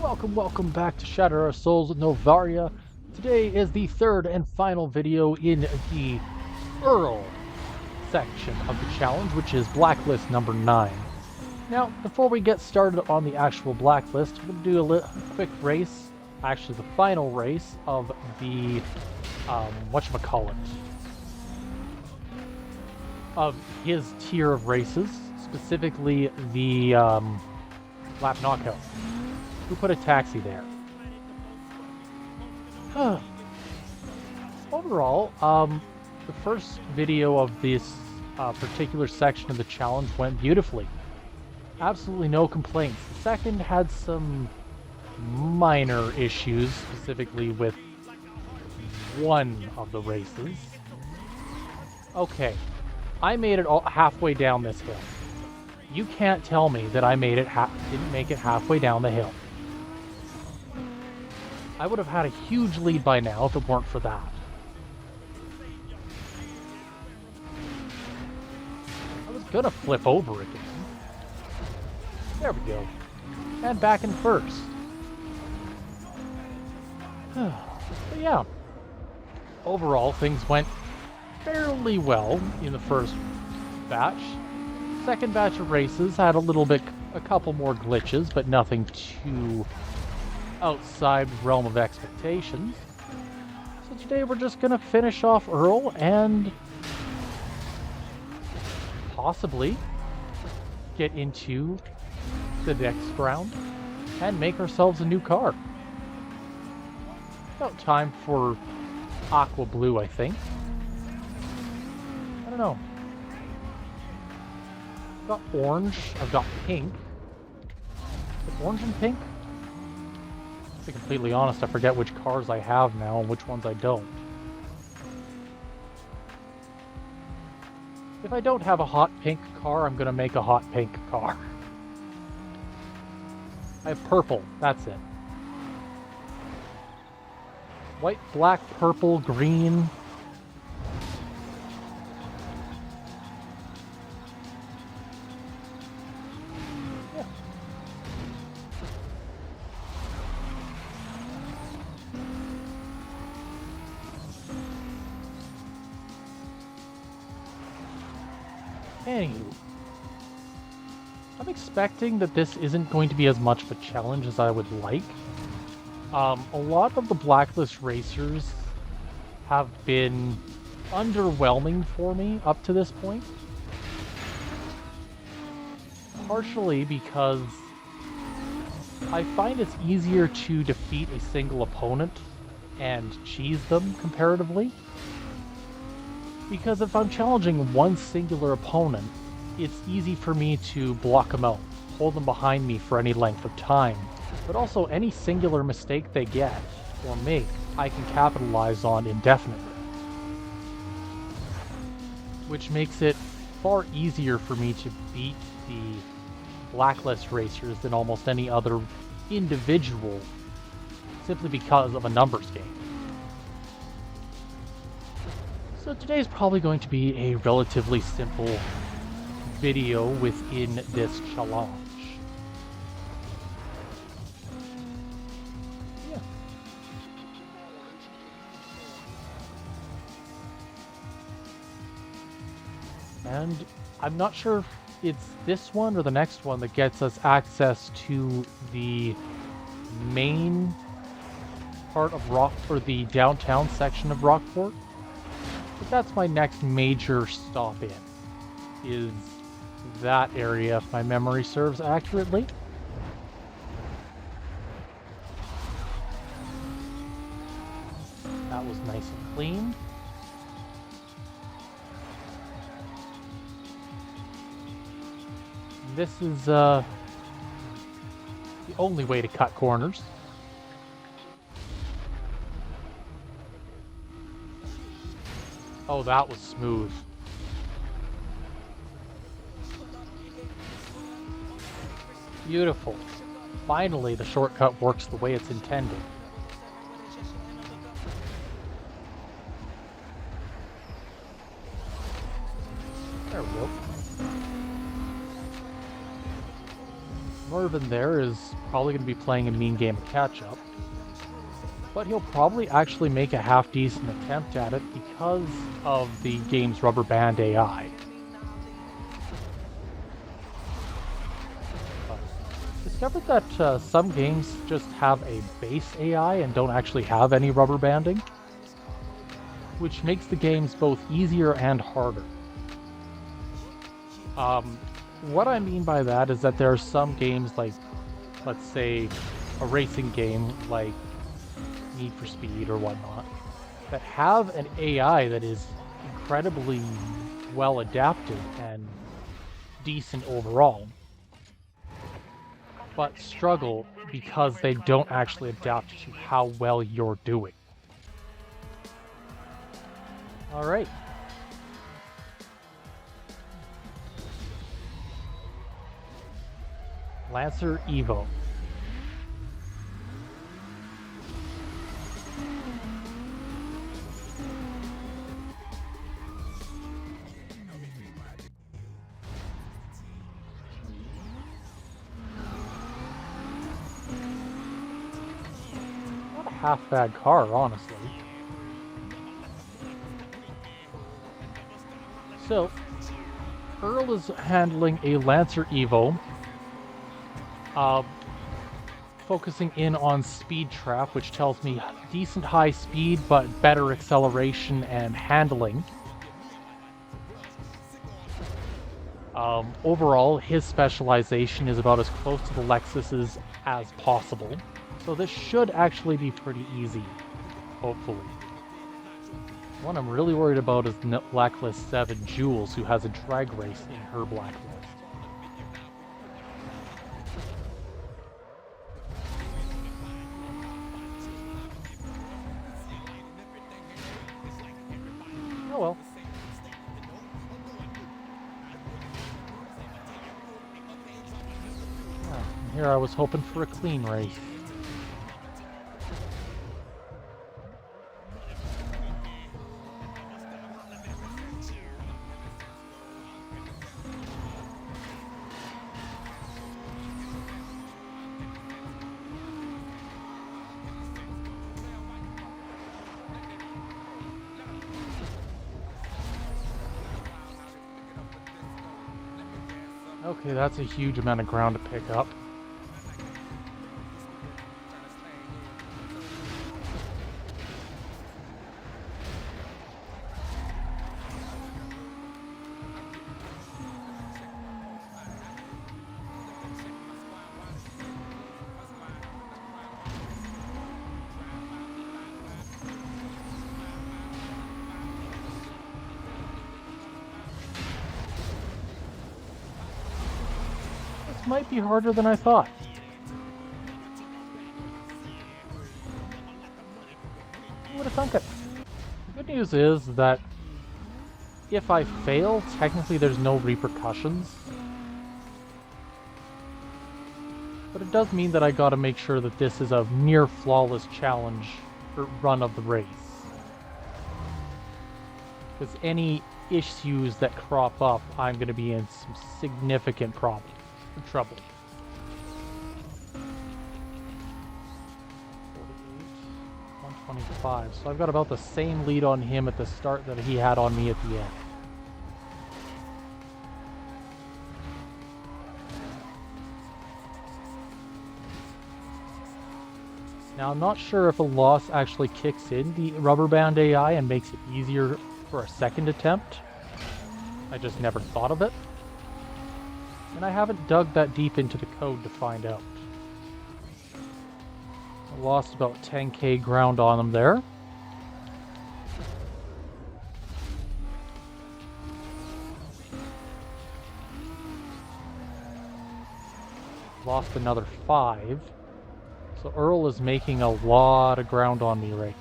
Welcome back to Shatter Our Souls with Novaria. Today is the third and final video in the Earl section of the challenge, which is Blacklist number 9. Now, before we get started on the actual Blacklist, we'll do a quick race, actually the final race of the, whatchamacallit, of his tier of races, specifically the lap knockout. Who put a taxi there? Overall, the first video of this particular section of the challenge went beautifully. Absolutely no complaints. The second had some minor issues, specifically with one of the races. Okay, I made it all halfway down this hill. You can't tell me that I made it didn't make it halfway down the hill. I would have had a huge lead by now if it weren't for that. I was gonna flip over again. There we go. And back in first. But yeah. Overall, things went fairly well in the first batch. Second batch of races had a couple more glitches, but nothing too outside realm of expectations. So today we're just gonna finish off Earl and possibly get into the next round and make ourselves a new car. About time for aqua blue, I think. I don't know. I've got orange, I've got pink. Is it orange and pink? To be completely honest, I forget which cars I have now and which ones I don't. If I don't have a hot pink car, I'm gonna make a hot pink car. I have purple, that's it. White, black, purple, green. Anywho, I'm expecting that this isn't going to be as much of a challenge as I would like. A lot of the Blacklist racers have been underwhelming for me up to this point. Partially because I find it's easier to defeat a single opponent and cheese them comparatively. Because if I'm challenging one singular opponent, it's easy for me to block them out, hold them behind me for any length of time, but also any singular mistake they get or make, I can capitalize on indefinitely. Which makes it far easier for me to beat the Blacklist racers than almost any other individual, simply because of a numbers game. So today's probably going to be a relatively simple video within this challenge. Yeah. And I'm not sure if it's this one or the next one that gets us access to the main part of the downtown section of Rockport. But that's my next major stop in, is that area, if my memory serves accurately. That was nice and clean. This is the only way to cut corners. Oh, that was smooth. Beautiful. Finally, the shortcut works the way it's intended. There we go. In order in there is probably going to be playing a mean game of catch-up. But he'll probably actually make a half-decent attempt at it because of the game's rubber band AI. Discovered that some games just have a base AI and don't actually have any rubber banding, which makes the games both easier and harder. What I mean by that is that there are some games like, let's say, a racing game like Need for Speed or whatnot, that have an AI that is incredibly well adapted and decent overall, but struggle because they don't actually adapt to how well you're doing. Alright. Lancer Evo. Not a half bad car, honestly. So, Earl is handling a Lancer Evo, focusing in on speed trap, which tells me decent high speed but better acceleration and handling. Overall, his specialization is about as close to the Lexuses as possible, so this should actually be pretty easy, hopefully. One I'm really worried about is Blacklist 7 Jules, who has a drag race in her blacklist. Oh well. Here I was hoping for a clean race. Okay, that's a huge amount of ground to pick up. Might be harder than I thought. Who would have thunk it? The good news is that if I fail, technically there's no repercussions. But it does mean that I gotta make sure that this is a near flawless challenge or run of the race. Because any issues that crop up, I'm gonna be in some significant trouble. 48, 125. So I've got about the same lead on him at the start that he had on me at the end. Now I'm not sure if a loss actually kicks in the rubber band AI and makes it easier for a second attempt. I just never thought of it. And I haven't dug that deep into the code to find out. I lost about 10k ground on them there. Lost another 5. So Earl is making a lot of ground on me right now.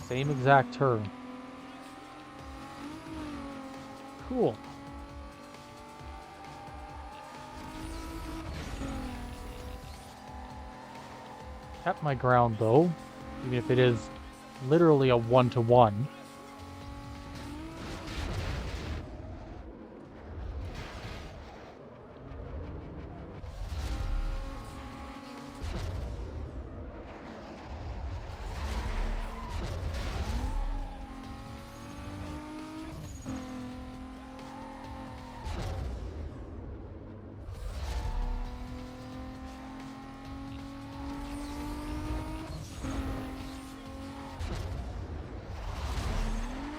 Same exact turn. Cool. Kept my ground though, even if it is literally a 1-to-1.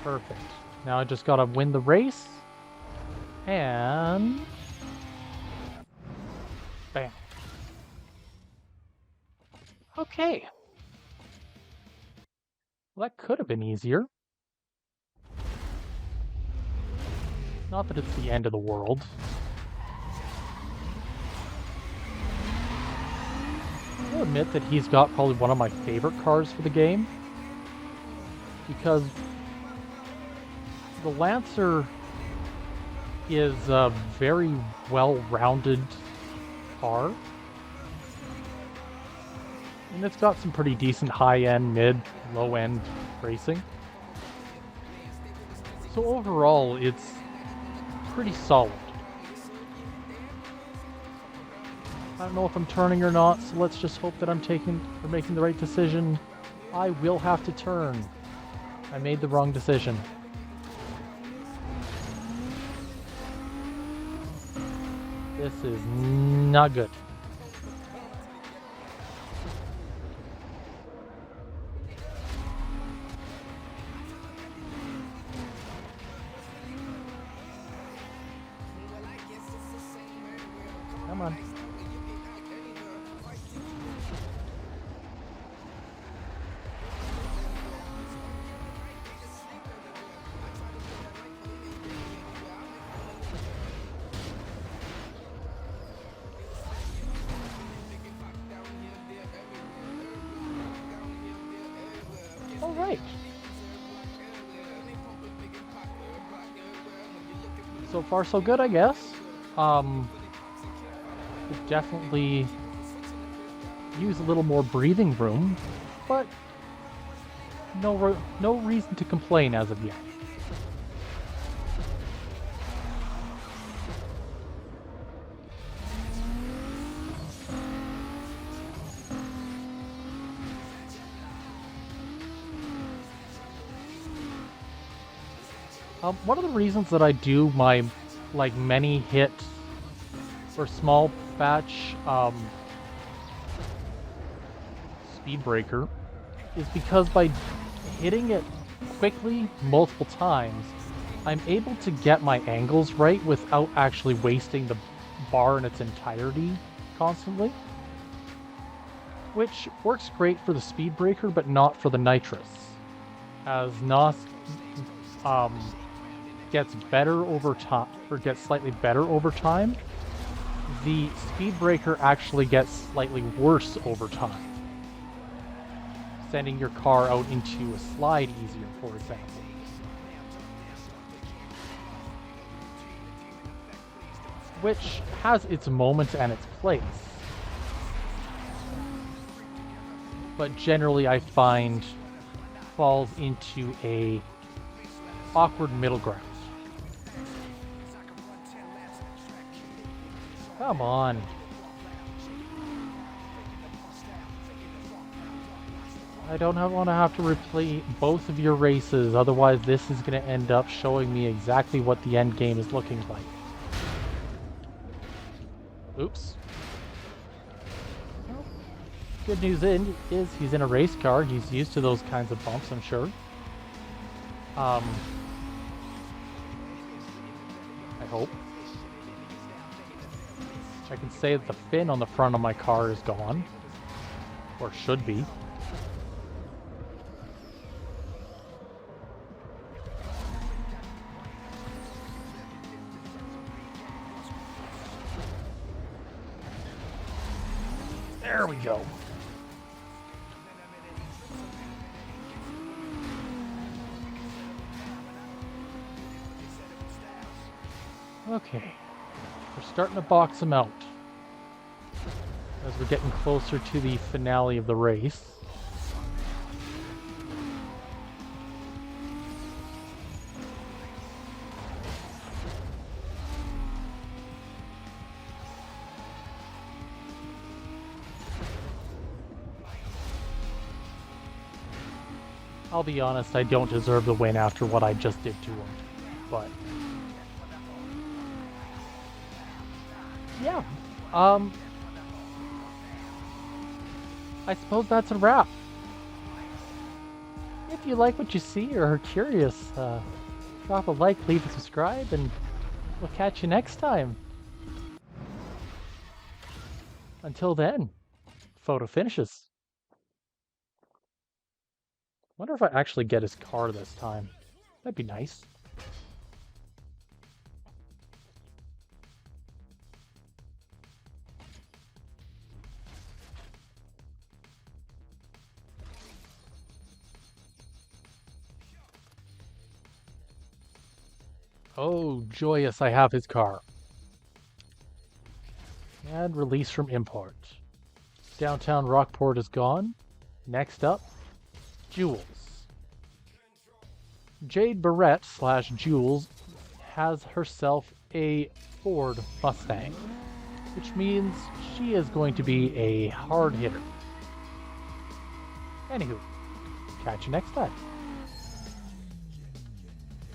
Perfect. Now I just gotta win the race. And... bam. Okay. Well, that could have been easier. Not that it's the end of the world. I'll admit that he's got probably one of my favorite cars for the game. Because the Lancer is a very well-rounded car. And it's got some pretty decent high-end, mid, low-end racing. So overall, it's pretty solid. I don't know if I'm turning or not, so let's just hope that I'm making the right decision. I will have to turn. I made the wrong decision. This is not good. Come on. All right. So far, so good, I guess. Could definitely use a little more breathing room, but no reason to complain as of yet. One of the reasons that I do my many hit or small batch speed breaker is because by hitting it quickly multiple times, I'm able to get my angles right without actually wasting the bar in its entirety constantly, which works great for the speed breaker but not for the nitrous, as NOS gets better over time, or gets slightly better over time. The speed breaker actually gets slightly worse over time, sending your car out into a slide easier, for example. Which has its moments and its place. But generally I find falls into a awkward middle ground. Come on. I don't want to have to replay both of your races, otherwise this is going to end up showing me exactly what the end game is looking like. Oops. Well, good news is he's in a race car. He's used to those kinds of bumps, I'm sure. I hope. I can say that the fin on the front of my car is gone. Or should be. There we go. Okay. We're starting to box him out as we're getting closer to the finale of the race. I'll be honest, I don't deserve the win after what I just did to him, but yeah, I suppose that's a wrap. If you like what you see or are curious, drop a like, leave a subscribe, and we'll catch you next time. Until then, photo finishes. Wonder if I actually get his car this time. That'd be nice. Oh, joyous, I have his car. And release from import. Downtown Rockport is gone. Next up, Jules. Jade Barrett / Jules has herself a Ford Mustang, which means she is going to be a hard hitter. Anywho, catch you next time.